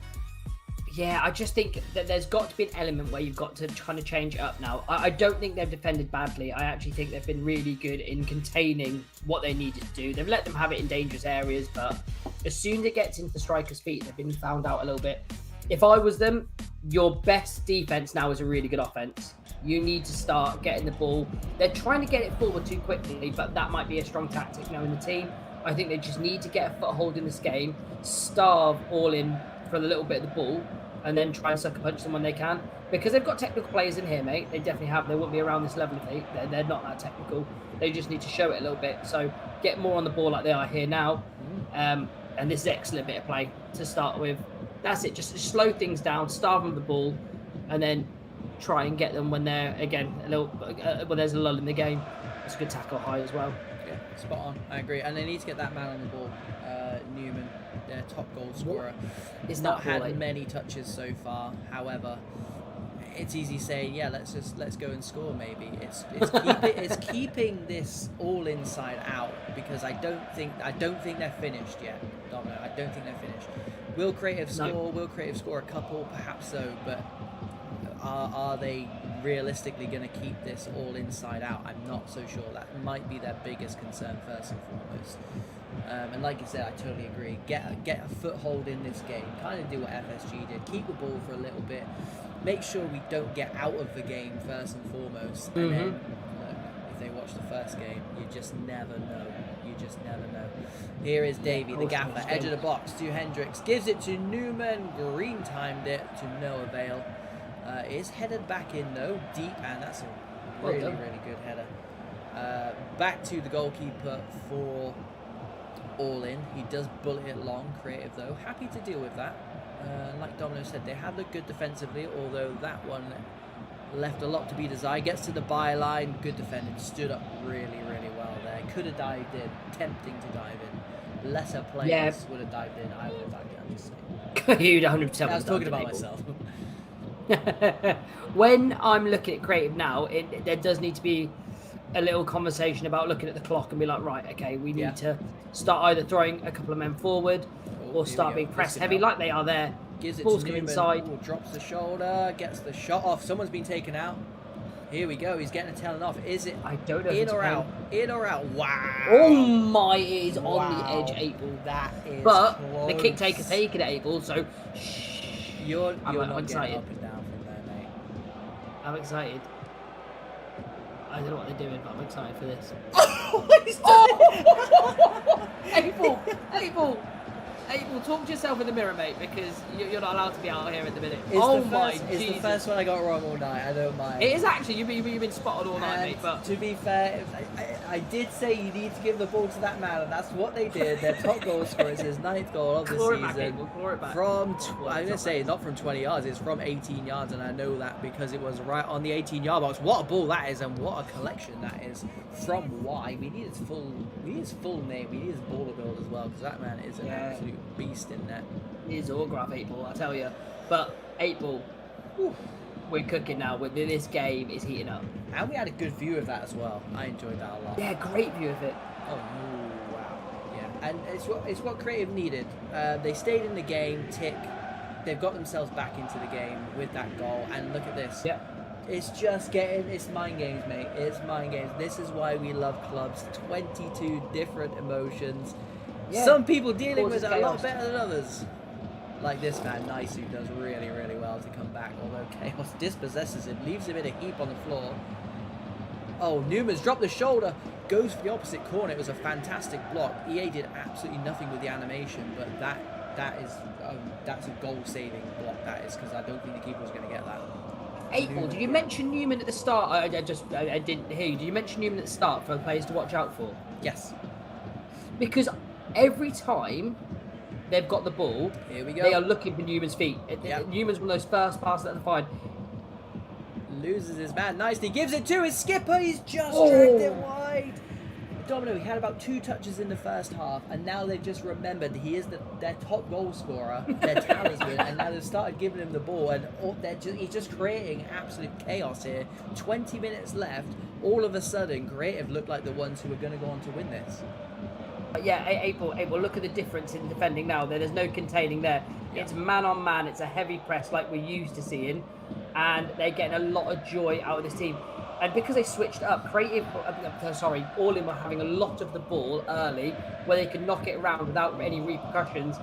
Yeah, I just think that there's got to be an element where you've got to kind of change it up now. I don't think they've defended badly. I actually think they've been really good in containing what they needed to do. They've let them have it in dangerous areas, but as soon as it gets into the striker's feet, they've been found out a little bit. If I was them, your best defense now is a really good offense. You need to start getting the ball. They're trying to get it forward too quickly, but that might be a strong tactic now in the team. I think they just need to get a foothold in this game, starve all in for a little bit of the ball, and then try and sucker punch them when they can. Because they've got technical players in here, mate. They definitely have. They wouldn't be around this level if they're not that technical. They just need to show it a little bit. So get more on the ball like they are here now. And this is an excellent bit of play to start with. That's it. Just slow things down, starve them with the ball, and then try and get them when they're, again, when there's a lull in the game. It's a good tackle high as well. Yeah, spot on. I agree. And they need to get that man on the ball. Newman, their top goal scorer. He's not had many touches so far. However, it's easy saying, yeah, let's go and score. Maybe it's keeping this all inside out, because I don't think they're finished yet, Domino. I don't think they're finished. Will Creative score? No. Will Creative score a couple? Perhaps so, but are they realistically going to keep this all inside out? I'm not so sure. That might be their biggest concern first and foremost. And like you said, I totally agree. Get a foothold in this game. Kind of do what FSG did. Keep the ball for a little bit. Make sure we don't get out of the game first and foremost. And then, look, if they watch the first game, you just never know. You just never know. Here is Davey, the gaffer, edge of the box to Hendricks. Gives it to Newman. Green timed it to no avail. It's headed back in though, deep, and that's a really good header. Back to the goalkeeper for all in. He does bullet it long. Creative though, happy to deal with that. Like Domino said, they have looked good defensively, although that one left a lot to be desired. Gets to the byline, good defending, stood up really well there. Could have dived in, tempting to dive in. Lesser players would have dived in. I would have dived in. I'm just saying. You'd 100%. I was talking about myself. When I'm looking at creative now, there does need to be a little conversation about looking at the clock and be like, right, okay, we need to start either throwing a couple of men forward or start being press heavy like they are there. Gives it Ball's to coming Newman. inside. Ooh, drops the shoulder, gets the shot off. Someone's been taken out. Here we go. He's getting a telling off. Is it I don't know in or out? In or out? Wow. Oh my, it is on the edge, 8 ball. That is But close. the kick taker's taking it, 8 ball, so You're not excited. getting up and down from there, mate. I'm excited. I don't know what they're doing, but I'm excited for this. Oh! 8 ball! 8 ball! 8 ball, talk to yourself in the mirror, mate, because you're not allowed to be out here at the minute. It's the first one I got wrong all night. I don't mind. It is actually. You've been spotted all night, mate. But to be fair, I did say you need to give the ball to that man, and that's what they did. Their top goal scorer is his 9th goal of the season. Claw it back. From I'm gonna say not from 20 yards. It's from 18 yards, and I know that because it was right on the 18-yard box. What a ball that is, and what a collection that is. From why we need his full name. We need his baller build as well, because that man is an absolute beast in that. His autograph 8 ball, I tell you. But 8 ball, we're cooking now. This game is heating up. And we had a good view of that as well. I enjoyed that a lot. Yeah, great view of it. Oh wow, yeah. And it's what creative needed. They stayed in the game. Tick. They've got themselves back into the game with that goal. And look at this. Yeah. It's just it's mind games, mate. It's mind games. This is why we love clubs. 22 different emotions. Yeah. Some people dealing with it a lot better than others. Like this man, Nice, who does really well to come back. Although Chaos dispossesses him, leaves him in a heap on the floor. Oh, Newman's dropped the shoulder, goes for the opposite corner. It was a fantastic block. EA did absolutely nothing with the animation, but that's a goal-saving block, that is, because I don't think the keeper was going to get that. 8-Ball, did you mention Newman at the start? I didn't hear you. Did you mention Newman at the start for the players to watch out for? Yes. Because every time they've got the ball, here we go. They are looking for Newman's feet. Yep. Newman's one of those first passes that they find. Loses his man nicely, gives it to his skipper. He's just dragged it wide. Domino, he had about 2 touches in the first half, and now they've just remembered he is their top goal scorer, their talisman, and now they've started giving him the ball, and he's just creating absolute chaos here. 20 minutes left. All of a sudden, Creative looked like the ones who were going to go on to win this. Yeah, 8-Ball, look at the difference in defending now. There's no containing there. Yeah. It's man on man. It's a heavy press like we're used to seeing, and they're getting a lot of joy out of this team. And because they switched up, All In were having a lot of the ball early where they could knock it around without any repercussions.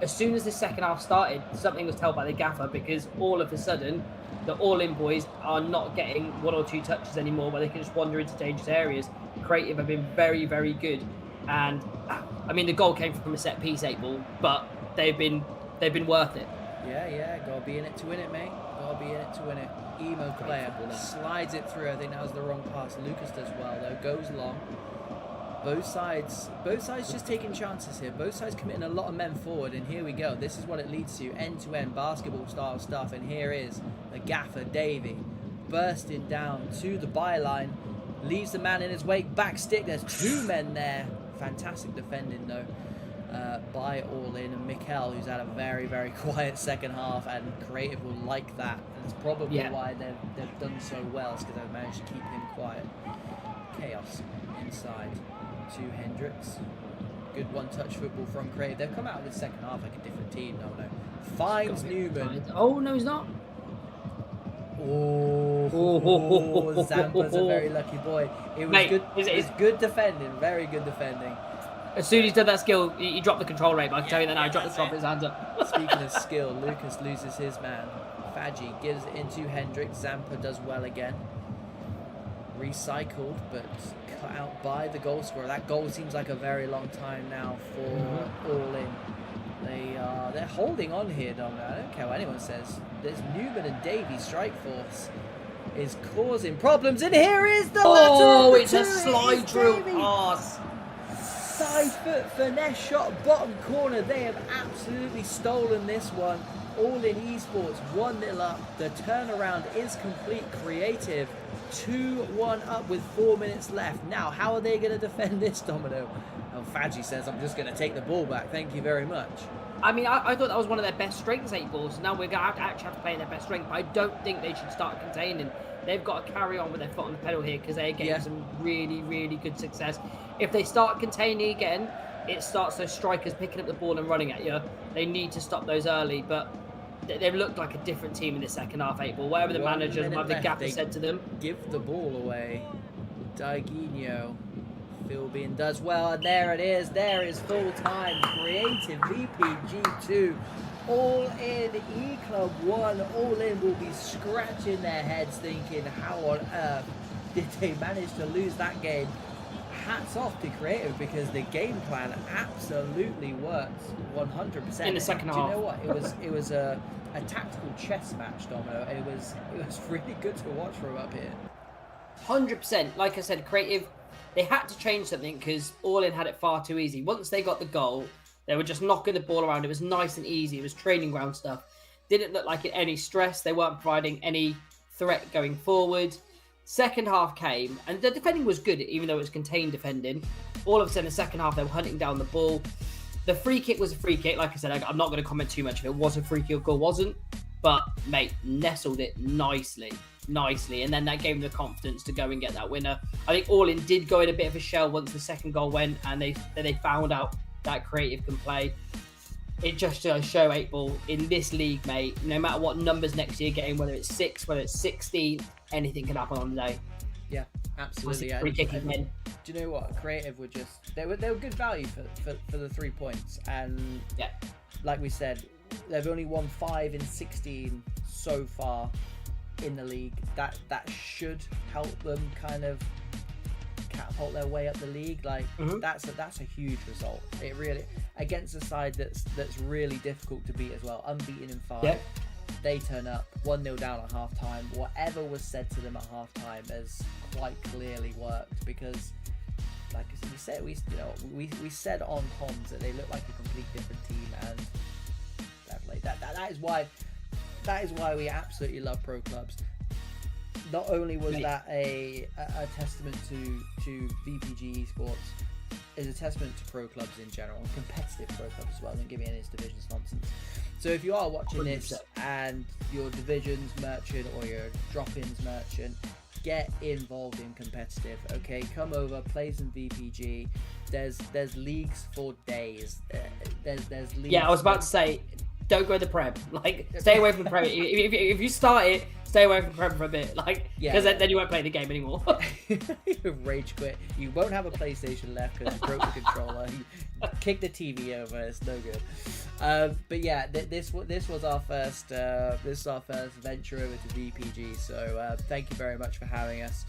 As soon as the second half started, something was told by the gaffer, because all of a sudden, the All In boys are not getting 1 or 2 touches anymore where they can just wander into dangerous areas. Creative have been very, very good. And, I mean, the goal came from a set piece, 8-Ball, but they've been worth it. Yeah, gotta be in it to win it, mate. Gotta be in it to win it. Emo player slides it through. I think that was the wrong pass. Lucas does well though. Goes long. Both sides just taking chances here. Both sides committing a lot of men forward, and here we go. This is what it leads to: end-to-end basketball style stuff. And here is the gaffer Davey bursting down to the byline, leaves the man in his wake. Back stick. There's 2 men there. Fantastic defending though. By All In, and Mikel, who's had a very, very quiet second half, and Creative will like that, and it's probably why they've done so well, because they've managed to keep him quiet. Chaos inside to Hendricks. Good one-touch football from Creative. They've come out of the second half like a different team. No. Finds Newman. Oh no, he's not. Zampa's a very lucky boy. It was good. It was good defending. Very good defending. As soon as he did that skill, he dropped the control rate, but I can tell you that now, he dropped the top of his hands up. Speaking of skill, Lucas loses his man. Fadji gives it into Hendricks. Zampa does well again. Recycled, but cut out by the goal scorer. That goal seems like a very long time now for All In. They're holding on here, Domino. I don't care what anyone says. There's Newman and Davies strike force is causing problems, and here is the lateral. It's a slide drill pass. Side foot finesse shot, bottom corner. They have absolutely stolen this one. All In Esports 1-0 up. The turnaround is complete. Creative 2-1 up with 4 minutes left. Now, how are they going to defend this, Domino? Oh, Fadji says, I'm just going to take the ball back. Thank you very much. I mean, I thought that was one of their best strengths, 8-Balls. So now we're going to actually have to play their best strength. But I don't think they should start containing. They've got to carry on with their foot on the pedal here, because they're getting some really, really good success. If they start containing again, it starts those strikers picking up the ball and running at you. They need to stop those early, but they've looked like a different team in the second half, 8-Ball. Whatever the managers and the gaffer said to them. Give the ball away. Diguinho. Philbin does well, and there it is. There is full time. Creative VPG2. All In eClub 1. All In will be scratching their heads thinking, how on earth did they manage to lose that game? Hats off to Creative, because the game plan absolutely works 100%. In the second half. Do you know what? It was a tactical chess match, Domino. It was really good to watch from up here. 100%. Like I said, Creative, they had to change something because All In had it far too easy. Once they got the goal, they were just knocking the ball around. It was nice and easy. It was training ground stuff. Didn't look like any stress. They weren't providing any threat going forward. Second half came, and the defending was good, even though it was contained defending. All of a sudden, the second half, they were hunting down the ball. The free kick was a free kick. Like I said, I'm not going to comment too much if it was a free kick or wasn't. But, mate, nestled it nicely. And then that gave them the confidence to go and get that winner. I think All In did go in a bit of a shell once the second goal went, and they found out that Creative can play. It just does show 8-Ball in this league, mate. No matter what numbers next year getting, whether it's 6, whether it's 16, anything can happen on the day. Yeah, absolutely. Free kicking men. Do you know what? Creative were just they were good value for the 3 points, and like we said, they've only won 5 in 16 so far. in the league. That should help them kind of catapult their way up the league. Like that's a huge result. It really, against a side that's really difficult to beat as well, unbeaten in 5. Yeah. They turn up 1-0 down at half time. Whatever was said to them at half time has quite clearly worked, because like we said, we said on comms that they look like a complete different team, and definitely that is why we absolutely love pro clubs. Not only was that a testament to VPG Esports, is a testament to pro clubs in general, and competitive pro clubs as well. Don't give me any divisions nonsense. So if you are watching 100%. This and your divisions merchant or your drop-ins merchant, get involved in competitive. Okay, come over, play some VPG. There's leagues for days. There's leagues. Yeah, I was about to say, don't go to the Prem. Like, stay away from the Prem. If you start it, stay away from the Prem for a bit. Like, because then you won't play the game anymore. You rage quit. You won't have a PlayStation left because you broke the controller. You kick the TV over. It's no good. But yeah, this was our first venture over to VPG. So thank you very much for having us,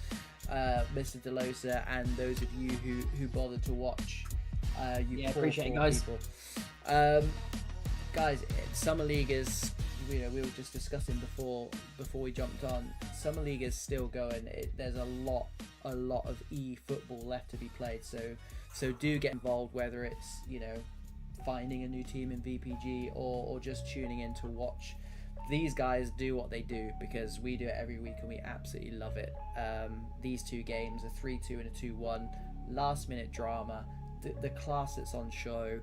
Mr. Delosa, and those of you who bothered to watch. Appreciate it, guys. People. Guys, Summer League is, we were just discussing before we jumped on. Summer League is still going. There's a lot of e-football left to be played. So do get involved, whether it's finding a new team in VPG or just tuning in to watch these guys do what they do, because we do it every week and we absolutely love it. These two games, a 3-2 and a 2-1, last minute drama, the class that's on show.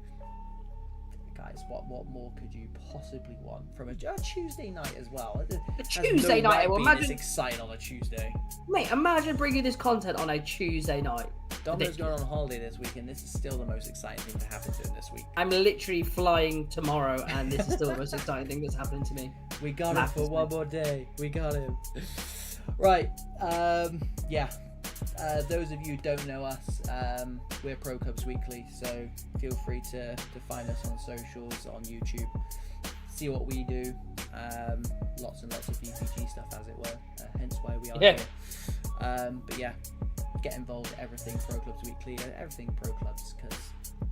Guys, what more could you possibly want from a Tuesday night as well? A Tuesday night, imagine it's exciting on a Tuesday. Mate, imagine bringing this content on a Tuesday night. Domino's going on holiday this week, and this is still the most exciting thing to happen to him this week. I'm literally flying tomorrow, and this is still the most exciting thing that's happening to me. We got him for one more day. We got him. Right. Those of you who don't know us, we're Pro Clubs Weekly, so feel free to find us on socials, on YouTube, see what we do. Lots and lots of VPG stuff, as it were, hence why we are here. But yeah, get involved, everything Pro Clubs Weekly, everything Pro Clubs, because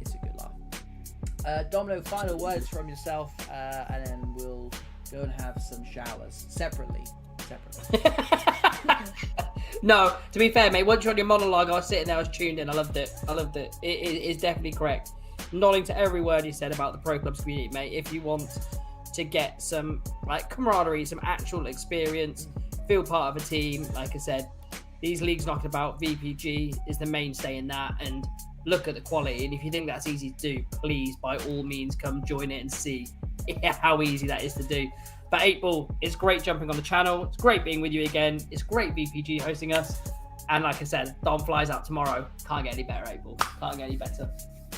it's a good laugh. Domino, final words from yourself, and then we'll go and have some showers separately. No, to be fair, mate, once you're on your monologue, I was sitting there, I was tuned in. I loved it. It is definitely correct. Nodding to every word you said about the Pro Clubs community, mate. If you want to get some camaraderie, some actual experience, feel part of a team, like I said, these leagues knocking about, VPG is the mainstay in that, and look at the quality. And if you think that's easy to do, please, by all means, come join it and see how easy that is to do. But 8Ball, it's great jumping on the channel. It's great being with you again. It's great VPG hosting us. And like I said, Dom flies out tomorrow. Can't get any better, 8Ball. Can't get any better.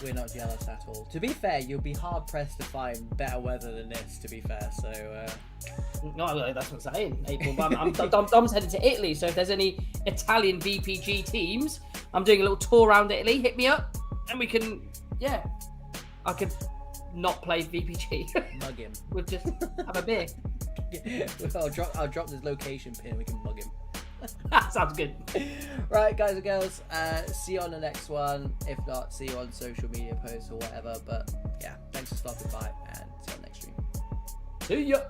We're not jealous at all. To be fair, you'll be hard-pressed to find better weather than this, to be fair. So, No, that's what I'm saying, 8Ball. Dom's headed to Italy, so if there's any Italian VPG teams, I'm doing a little tour around Italy. Hit me up, and we can, I could not play VPG. Mug him. We'll just have a beer. I'll drop this location pin. We can mug him. Sounds good. Right, guys and girls. See you on the next one. If not, see you on social media posts or whatever. But yeah, thanks for stopping by, and see you on the next stream. See ya.